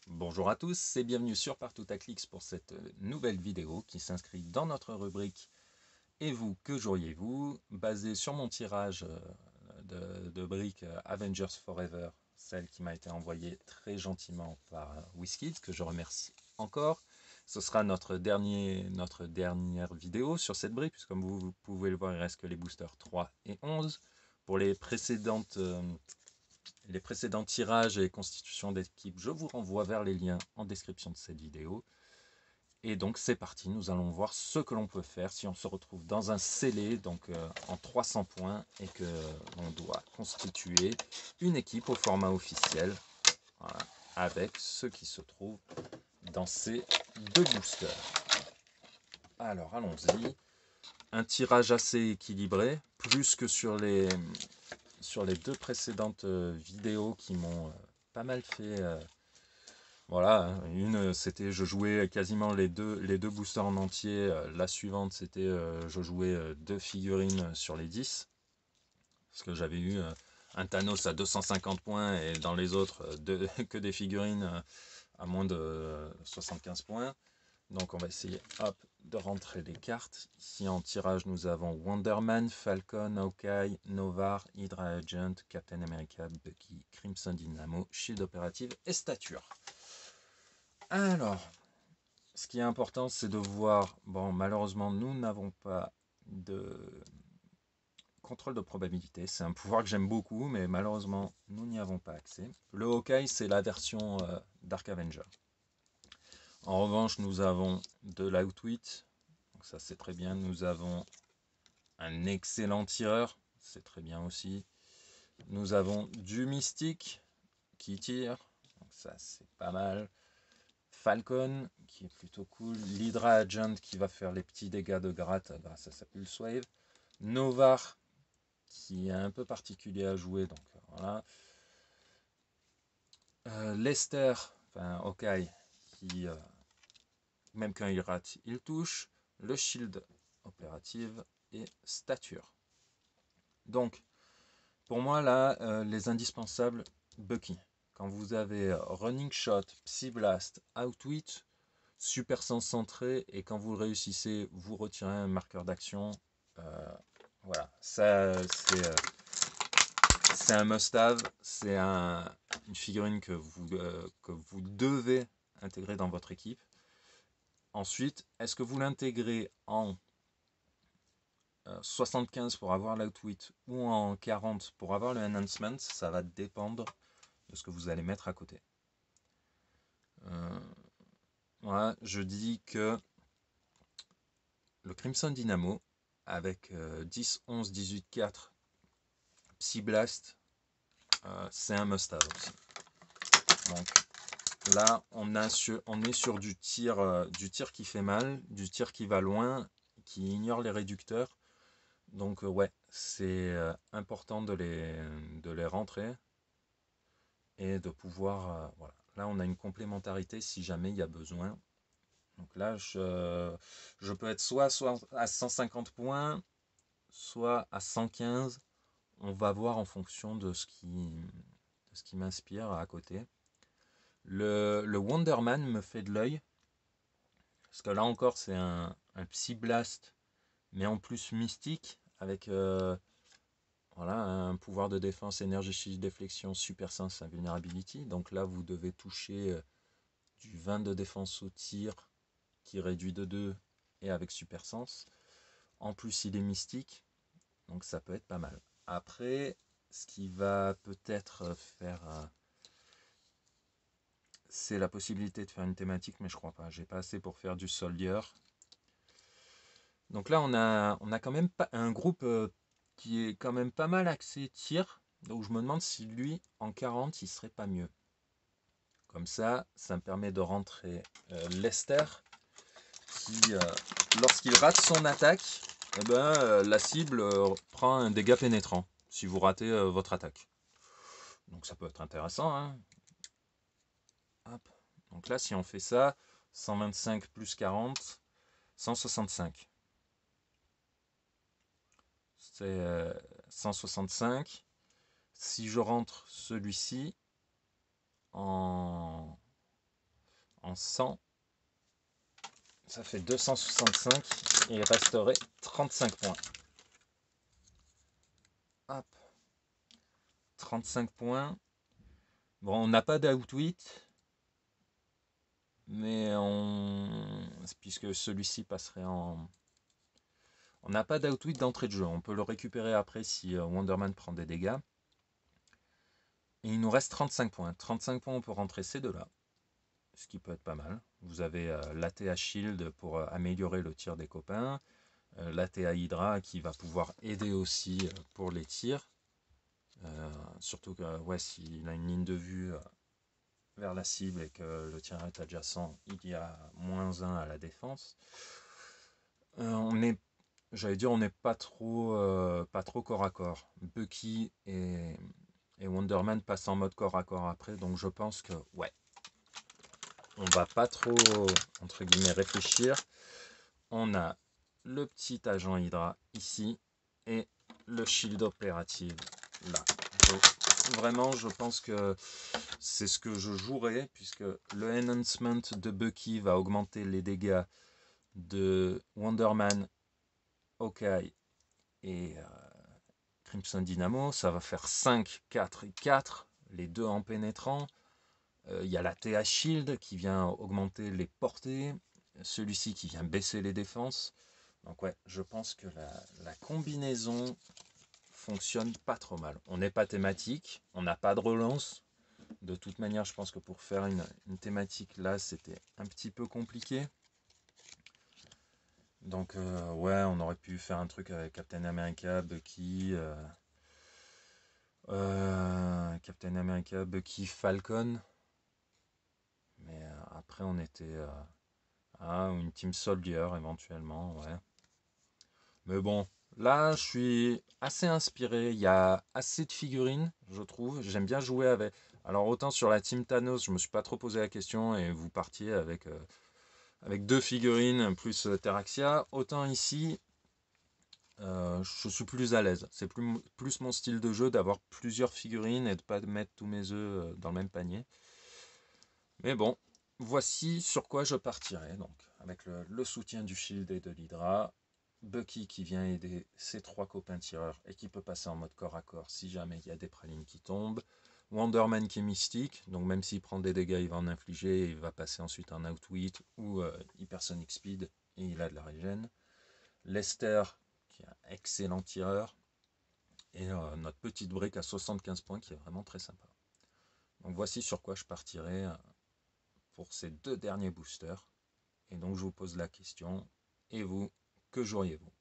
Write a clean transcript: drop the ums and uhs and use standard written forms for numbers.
Bonjour à tous et bienvenue sur Partout à Clics pour cette nouvelle vidéo qui s'inscrit dans notre rubrique Et vous, que joueriez-vous basée sur mon tirage de briques Avengers Forever, celle qui m'a été envoyée très gentiment par WizKids, que je remercie encore. Ce sera notre dernière vidéo sur cette brique, puisque comme vous pouvez le voir, il reste que les boosters 3 et 11. Pour les précédents tirages et constitutions d'équipe, je vous renvoie vers les liens en description de cette vidéo. Et donc c'est parti, nous allons voir ce que l'on peut faire si on se retrouve dans un scellé, donc en 300 points, et que l'on doit constituer une équipe au format officiel, voilà, avec ce qui se trouve dans ces deux boosters. Alors allons-y, un tirage assez équilibré, plus que sur les deux précédentes vidéos qui m'ont pas mal fait... voilà, une c'était je jouais quasiment les deux boosters en entier. La suivante c'était je jouais deux figurines sur les 10. Parce que j'avais eu un Thanos à 250 points et dans les autres que des figurines à moins de 75 points. Donc on va essayer hop, de rentrer les cartes. Ici en tirage nous avons Wonder Man, Falcon, Hawkeye, Novar, Hydra Agent, Captain America, Bucky, Crimson Dynamo, Shield Operative et Stature. Alors, ce qui est important, c'est de voir, bon, malheureusement, nous n'avons pas de contrôle de probabilité. C'est un pouvoir que j'aime beaucoup, mais malheureusement, nous n'y avons pas accès. Le Hawkeye, c'est la version Dark Avenger. En revanche, nous avons de l'Outwit, donc ça c'est très bien. Nous avons un excellent tireur, c'est très bien aussi. Nous avons du Mystique qui tire, donc ça c'est pas mal. Falcon qui est plutôt cool, l'Hydra Agent qui va faire les petits dégâts de gratte grâce à sa Pulse Wave, Novar qui est un peu particulier à jouer, donc voilà. Lester, enfin Hawkeye, qui même quand il rate, il touche, le Shield Opérative et Stature. Donc, pour moi là, les indispensables, Bucky. Quand vous avez Running Shot, Psy Blast, Outwit, super sens centré, et quand vous le réussissez, vous retirez un marqueur d'action. Voilà, ça c'est un must-have, c'est une figurine que vous devez intégrer dans votre équipe. Ensuite, est-ce que vous l'intégrez en 75 pour avoir l'outwit ou en 40 pour avoir le enhancement? Ça va dépendre de ce que vous allez mettre à côté. Voilà, je dis que le Crimson Dynamo avec 10, 11, 18, 4 Psy Blast, c'est un must-have aussi. Donc là, on est sur du tir qui fait mal, du tir qui va loin, qui ignore les réducteurs. Donc ouais, c'est important de les rentrer et de pouvoir... voilà. Là, on a une complémentarité si jamais il y a besoin. Donc là, je peux être soit à 150 points, soit à 115. On va voir en fonction de ce qui m'inspire à côté. Le Wonder Man me fait de l'œil. Parce que là encore, c'est un Psy Blast, mais en plus mystique, avec voilà, un pouvoir de défense, énergie, shield, déflexion, super sens, invulnerability. Donc là, vous devez toucher du 20 de défense au tir, qui réduit de 2, et avec super sens. En plus, il est mystique, donc ça peut être pas mal. Après, ce qui va peut-être faire... c'est la possibilité de faire une thématique, mais je crois pas. J'ai pas assez pour faire du soldier. Donc là, on a quand même pas un groupe qui est quand même pas mal axé tir. Donc je me demande si lui, en 40, il serait pas mieux. Comme ça me permet de rentrer Lester, qui, lorsqu'il rate son attaque, eh ben, la cible prend un dégât pénétrant, si vous ratez votre attaque. Donc ça peut être intéressant. Hein. Hop. Donc là, si on fait ça, 125 plus 40, 165. C'est 165. Si je rentre celui-ci en en 100, ça fait 265, et il resterait 35 points. Hop. 35 points. Bon, on n'a pas d'outwit, mais puisque celui-ci passerait en... On n'a pas d'outwit d'entrée de jeu. On peut le récupérer après si Wonderman prend des dégâts. Et il nous reste 35 points. 35 points, on peut rentrer ces deux-là, ce qui peut être pas mal. Vous avez l'ATA Shield pour améliorer le tir des copains. L'ATA Hydra qui va pouvoir aider aussi pour les tirs. Surtout que ouais, s'il a une ligne de vue vers la cible et que le tir est adjacent, il y a -1 à la défense. J'allais dire, on n'est pas trop corps à corps. Bucky et Wonderman passent en mode corps à corps après, donc je pense que ouais, on va pas trop entre guillemets réfléchir. On a le petit agent Hydra ici et le shield opérative là. Donc, vraiment, je pense que c'est ce que je jouerai, puisque le enhancement de Bucky va augmenter les dégâts de Wonderman, Hawkeye et Crimson Dynamo. Ça va faire 5, 4 et 4, les deux en pénétrant. Il y a la TA Shield qui vient augmenter les portées, celui-ci qui vient baisser les défenses. Donc ouais, je pense que la combinaison fonctionne pas trop mal. On n'est pas thématique, on n'a pas de relance. De toute manière, je pense que pour faire une thématique là, c'était un petit peu compliqué. Donc ouais, on aurait pu faire un truc avec Captain America, Bucky, Captain America, Bucky, Falcon. Mais après, on était à une Team Soldier éventuellement, ouais. Mais bon, là, je suis assez inspiré. Il y a assez de figurines, je trouve. J'aime bien jouer avec. Alors, autant sur la Team Thanos, je me suis pas trop posé la question et vous partiez avec 2 figurines plus Terraxia. Autant ici, je suis plus à l'aise. C'est plus mon style de jeu d'avoir plusieurs figurines et de pas mettre tous mes œufs dans le même panier. Mais bon, voici sur quoi je partirai. Donc, avec le soutien du Shield et de l'Hydra. Bucky qui vient aider ses 3 copains tireurs et qui peut passer en mode corps à corps si jamais il y a des pralines qui tombent. Wonderman qui est mystique, donc même s'il prend des dégâts, il va en infliger et il va passer ensuite en outwit ou hypersonic speed et il a de la régène. Lester qui est un excellent tireur et notre petite brique à 75 points qui est vraiment très sympa. Donc voici sur quoi je partirai pour ces 2 derniers boosters. Et donc je vous pose la question, et vous, que joueriez-vous ?